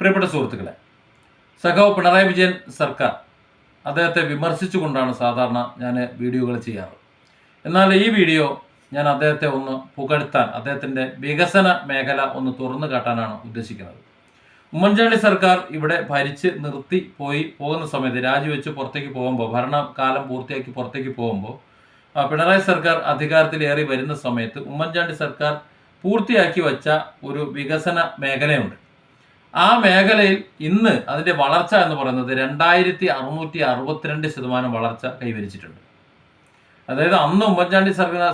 പ്രിയപ്പെട്ട സുഹൃത്തുക്കളെ, സഖാവ് പിണറായി വിജയൻ സർക്കാർ അദ്ദേഹത്തെ വിമർശിച്ചുകൊണ്ടാണ് സാധാരണ ഞാൻ വീഡിയോകൾ ചെയ്യാറ്. എന്നാൽ ഈ വീഡിയോ ഞാൻ അദ്ദേഹത്തെ ഒന്ന് പുകഴ്ത്താൻ, അദ്ദേഹത്തിൻ്റെ വികസന മേഖല ഒന്ന് തുറന്നു കാട്ടാനാണ് ഉദ്ദേശിക്കുന്നത്. ഉമ്മൻചാണ്ടി സർക്കാർ ഇവിടെ ഭരിച്ച് നിർത്തി പോകുന്ന സമയത്ത് രാജിവെച്ച് പുറത്തേക്ക് പോകുമ്പോൾ, ഭരണകാലം പൂർത്തിയാക്കി പുറത്തേക്ക് പോകുമ്പോൾ, പിണറായി സർക്കാർ അധികാരത്തിലേറി വരുന്ന സമയത്ത് ഉമ്മൻചാണ്ടി സർക്കാർ പൂർത്തിയാക്കി വച്ച ഒരു വികസന മേഖലയുണ്ട്. ആ മേഖലയിൽ ഇന്ന് അതിൻ്റെ വളർച്ച എന്ന് പറയുന്നത് 2662% വളർച്ച കൈവരിച്ചിട്ടുണ്ട്. അതായത് അന്ന് ഉമ്മൻചാണ്ടി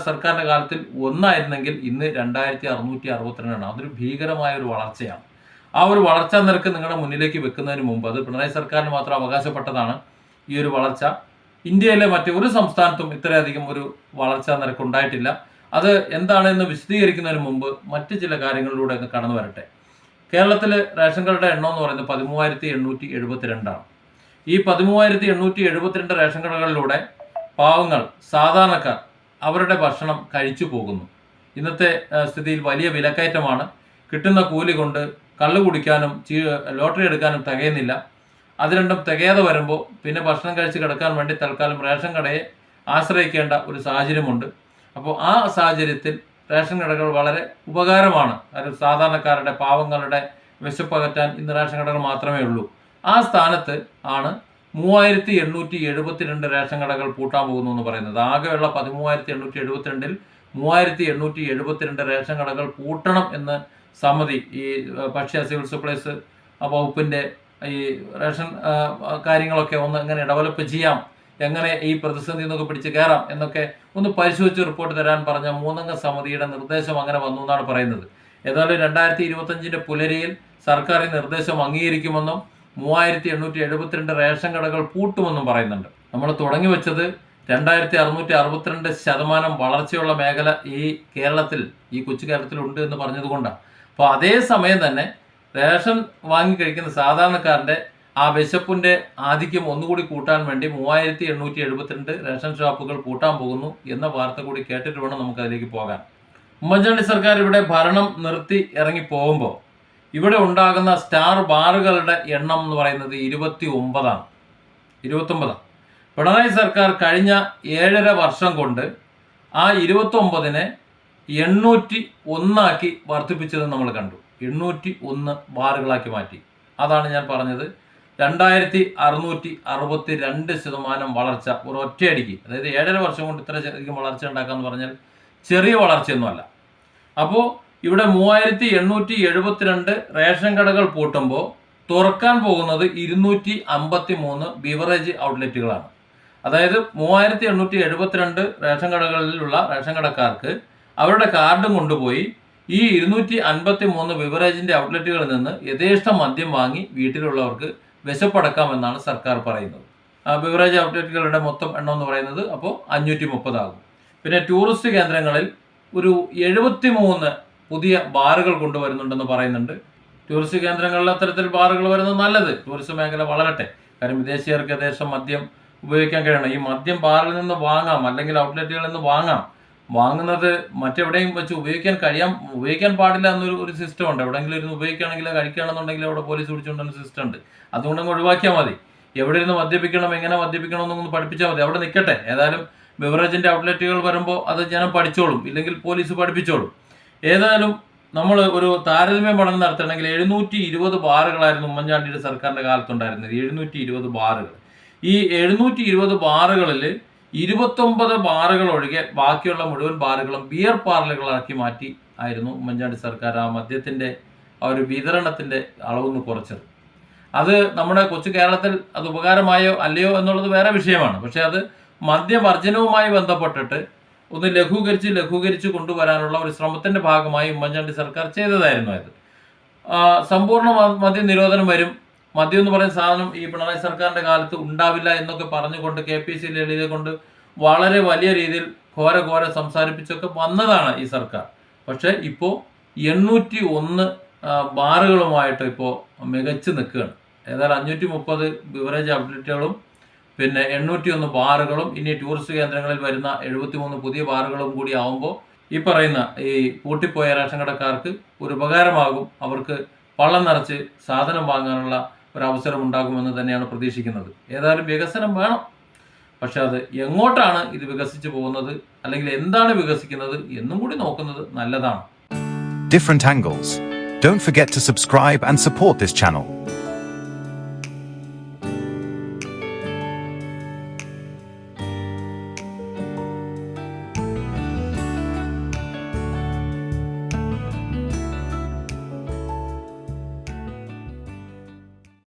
സർക്കാരിൻ്റെ കാലത്തിൽ ഒന്നായിരുന്നെങ്കിൽ ഇന്ന് 2662ആണ്. അതൊരു ഭീകരമായ ഒരു വളർച്ചയാണ്. ആ ഒരു വളർച്ചാ നിരക്ക് നിങ്ങളുടെ മുന്നിലേക്ക് വെക്കുന്നതിന് മുമ്പ്, അത് പിണറായി സർക്കാരിന് മാത്രം അവകാശപ്പെട്ടതാണ് ഈ ഒരു വളർച്ച. ഇന്ത്യയിലെ മറ്റൊരു സംസ്ഥാനത്തും ഇത്രയധികം ഒരു വളർച്ചാ നിരക്ക് ഉണ്ടായിട്ടില്ല. അത് എന്താണെന്ന് വിശദീകരിക്കുന്നതിന് മുമ്പ് മറ്റ് ചില കാര്യങ്ങളിലൂടെ ഒന്ന് കടന്നു വരട്ടെ. കേരളത്തിൽ റേഷൻ കടയുടെ എണ്ണം എന്ന് പറയുന്നത് 13,872 ആണ്. ഈ 13,872 റേഷൻ കടകളിലൂടെ പാവങ്ങൾ, സാധാരണക്കാർ അവരുടെ ഭക്ഷണം കഴിച്ചു പോകുന്നു. ഇന്നത്തെ സ്ഥിതിയിൽ വലിയ വിലക്കയറ്റമാണ്. കിട്ടുന്ന കൂലി കൊണ്ട് കള്ളു കുടിക്കാനും ലോട്ടറി എടുക്കാനും തികയുന്നില്ല. അത് രണ്ടും തികയാതെ വരുമ്പോൾ പിന്നെ ഭക്ഷണം കഴിച്ച് കിടക്കാൻ വേണ്ടി തൽക്കാലം റേഷൻ കടയെ ആശ്രയിക്കേണ്ട ഒരു സാഹചര്യമുണ്ട്. അപ്പോൾ ആ സാഹചര്യത്തിൽ റേഷൻ കടകൾ വളരെ ഉപകാരമാണ്. അത് സാധാരണക്കാരുടെ, പാവങ്ങളുടെ വിശപ്പകറ്റാൻ ഇന്ന് റേഷൻ കടകൾ മാത്രമേ ഉള്ളൂ. ആ സ്ഥാനത്ത് ആണ് 3872 റേഷൻ കടകൾ പൂട്ടാൻ പോകുന്നു എന്ന് പറയുന്നത്. ആകെയുള്ള 13,872-ൽ 3872 റേഷൻ കടകൾ പൂട്ടണം എന്ന് സമിതി, ഈ ഭക്ഷ്യ സിവിൽ സപ്ലൈസ് വകുപ്പിൻ്റെ ഈ റേഷൻ കാര്യങ്ങളൊക്കെ ഒന്ന് എങ്ങനെ ഡെവലപ്പ് ചെയ്യാം, എങ്ങനെ ഈ പ്രതിസന്ധി എന്നൊക്കെ പിടിച്ച് കയറാം എന്നൊക്കെ ഒന്ന് പരിശോധിച്ച് റിപ്പോർട്ട് തരാൻ പറഞ്ഞ 3-അംഗ സമിതിയുടെ നിർദ്ദേശം അങ്ങനെ വന്നു എന്നാണ് പറയുന്നത്. ഏതായാലും 2025 പുലരിയിൽ സർക്കാർ ഈ നിർദ്ദേശം അംഗീകരിക്കുമെന്നും 3872 റേഷൻ കടകൾ പൂട്ടുമെന്നും പറയുന്നുണ്ട്. നമ്മൾ തുടങ്ങി വെച്ചത് 2662% വളർച്ചയുള്ള മേഖല ഈ കേരളത്തിൽ, ഈ കൊച്ചു കേരളത്തിൽ ഉണ്ട് എന്ന് പറഞ്ഞതുകൊണ്ടാണ്. അപ്പോൾ അതേ സമയം തന്നെ റേഷൻ വാങ്ങിക്കഴിക്കുന്ന സാധാരണക്കാരൻ്റെ ആ വിശപ്പിൻ്റെ ആധിക്യം ഒന്നുകൂടി കൂട്ടാൻ വേണ്ടി 3872 റേഷൻ ഷോപ്പുകൾ പൂട്ടാൻ പോകുന്നു എന്ന വാർത്ത കൂടി കേട്ടിട്ട് വേണം നമുക്കതിലേക്ക് പോകാൻ. ഉമ്മൻചാണ്ടി സർക്കാർ ഇവിടെ ഭരണം നിർത്തി ഇറങ്ങി പോകുമ്പോൾ ഇവിടെ ഉണ്ടാകുന്ന സ്റ്റാർ ബാറുകളുടെ എണ്ണം എന്ന് പറയുന്നത് 29. പിണറായി സർക്കാർ കഴിഞ്ഞ 7.5 വർഷം കൊണ്ട് ആ 29-നെ 801 വർദ്ധിപ്പിച്ചത് നമ്മൾ കണ്ടു. 801 ബാറുകളാക്കി മാറ്റി. അതാണ് ഞാൻ പറഞ്ഞത്, 2662% വളർച്ച ഒരു ഒറ്റയടിക്ക്. അതായത് 7.5 വർഷം കൊണ്ട് ഇത്ര അധികം വളർച്ച ഉണ്ടാക്കാന്ന് പറഞ്ഞാൽ ചെറിയ വളർച്ചയൊന്നുമല്ല. അപ്പോൾ ഇവിടെ 3872 റേഷൻ കടകൾ പൂട്ടുമ്പോൾ തുറക്കാൻ പോകുന്നത് 253 ബിവറേജ് ഔട്ട്ലെറ്റുകളാണ്. അതായത് 3872 റേഷൻ കടകളിലുള്ള റേഷൻ കടക്കാർക്ക് അവരുടെ കാർഡും കൊണ്ടുപോയി ഈ 253 ബിവറേജിൻ്റെ ഔട്ട്ലെറ്റുകളിൽ നിന്ന് യഥേഷ്ടം മദ്യം വാങ്ങി വീട്ടിലുള്ളവർക്ക് വിശപ്പടക്കാമെന്നാണ് സർക്കാർ പറയുന്നത്. ബിവറേജ് ഔട്ട്ലെറ്റുകളുടെ മൊത്തം എണ്ണം എന്ന് പറയുന്നത് അപ്പോൾ 530 ആകും. പിന്നെ ടൂറിസ്റ്റ് കേന്ദ്രങ്ങളിൽ ഒരു 73 പുതിയ ബാറുകൾ കൊണ്ടുവരുന്നുണ്ടെന്ന് പറയുന്നുണ്ട്. ടൂറിസ്റ്റ് കേന്ദ്രങ്ങളിൽ അത്തരത്തിൽ ബാറുകൾ വരുന്നത് നല്ലത്, ടൂറിസ്റ്റ് മേഖല വളരട്ടെ. കാര്യം വിദേശീയർക്ക് യഥേഷ്ടം മദ്യം ഉപയോഗിക്കാൻ കഴിയണം. ഈ മദ്യം ബാറിൽ നിന്ന് വാങ്ങാം, അല്ലെങ്കിൽ ഔട്ട്ലെറ്റുകളിൽ നിന്ന് വാങ്ങാം. വാങ്ങുന്നത് മറ്റെവിടെയും വെച്ച് ഉപയോഗിക്കാൻ പാടില്ല എന്നൊരു സിസ്റ്റം ഉണ്ട്. എവിടെയെങ്കിലും ഇരുന്ന് ഉപയോഗിക്കുകയാണെങ്കിൽ, കഴിക്കുകയാണെന്നുണ്ടെങ്കിൽ അവിടെ പോലീസ് പിടിച്ചുകൊണ്ടുവന്ന സിസ്റ്റം ഉണ്ട്. അതുകൊണ്ടങ്ങ് ഒഴിവാക്കിയാൽ മതി. എവിടെ ഇരുന്ന് മദ്യപിക്കണം, എങ്ങനെ മദ്യപിക്കണം എന്നൊന്ന് പഠിപ്പിച്ചാൽ മതി. അവിടെ നിൽക്കട്ടെ. ഏതായാലും ബിവറേജിൻ്റെ ഔട്ട്ലെറ്റുകൾ വരുമ്പോൾ അത് ജനം പഠിച്ചോളും, ഇല്ലെങ്കിൽ പോലീസ് പഠിപ്പിച്ചോളും. ഏതായാലും നമ്മൾ ഒരു താരതമ്യം പഠനം നടത്തണമെങ്കിൽ 720 ബാറുകളായിരുന്നു ഉമ്മൻചാണ്ടിയുടെ സർക്കാരിൻ്റെ കാലത്തുണ്ടായിരുന്നത്. 720 ബാറുകൾ. ഈ 720 ബാറുകളിൽ 29 ബാറുകൾ ഒഴികെ ബാക്കിയുള്ള മുഴുവൻ ബാറുകളും ബിയർ പാർലറുകളാക്കി മാറ്റി ആയിരുന്നു ഉമ്മൻചാണ്ടി സർക്കാർ ആ മദ്യത്തിൻ്റെ ആ ഒരു വിതരണത്തിൻ്റെ അളവൊന്ന് കുറച്ചത്. അത് നമ്മുടെ കൊച്ചു കേരളത്തിൽ അത് ഉപകാരമായോ അല്ലയോ എന്നുള്ളത് വേറെ വിഷയമാണ്. പക്ഷേ അത് മദ്യവർജനവുമായി ബന്ധപ്പെട്ടിട്ട് ഒന്ന് ലഘൂകരിച്ച് കൊണ്ടുവരാനുള്ള ഒരു ശ്രമത്തിൻ്റെ ഭാഗമായി ഉമ്മൻചാണ്ടി സർക്കാർ ചെയ്തതായിരുന്നു അത്. സമ്പൂർണ്ണ മദ്യ നിരോധനം വരും, മദ്യം എന്ന് പറയുന്ന സാധനം ഈ പിണറായി സർക്കാരിൻ്റെ കാലത്ത് ഉണ്ടാവില്ല എന്നൊക്കെ പറഞ്ഞുകൊണ്ട് KPC ലളിതയെ കൊണ്ട് വളരെ വലിയ രീതിയിൽ ഘോര സംസാരിപ്പിച്ചൊക്കെ വന്നതാണ് ഈ സർക്കാർ. പക്ഷേ ഇപ്പോൾ 801 ബാറുകളുമായിട്ട് ഇപ്പോൾ മികച്ച് നിൽക്കുകയാണ്. ഏതായാലും 530 ബിവറേജ് ഔട്ട്ലെറ്റുകളും പിന്നെ 801 ബാറുകളും ഇനി ടൂറിസ്റ്റ് കേന്ദ്രങ്ങളിൽ വരുന്ന 73 പുതിയ ബാറുകളും കൂടി ആവുമ്പോൾ ഈ പറയുന്ന ഈ പൂട്ടിപ്പോയ റേഷൻ കടക്കാർക്ക് ഒരു ഉപകാരമാകും. അവർക്ക് വള്ളം നിറച്ച് സാധനം വാങ്ങാനുള്ള ഒരവസരം ഉണ്ടാകുമെന്ന് തന്നെയാണ് പ്രതീക്ഷിക്കുന്നത്. ഏതായാലും വികസനം വേണം. പക്ഷെ അത് എങ്ങോട്ടാണ് ഇത് വികസിച്ച് പോകുന്നത്, അല്ലെങ്കിൽ എന്താണ് വികസിക്കുന്നത് എന്നും കൂടി നോക്കുന്നത് നല്ലതാണ്. Different angles. Don't forget to subscribe and support this channel.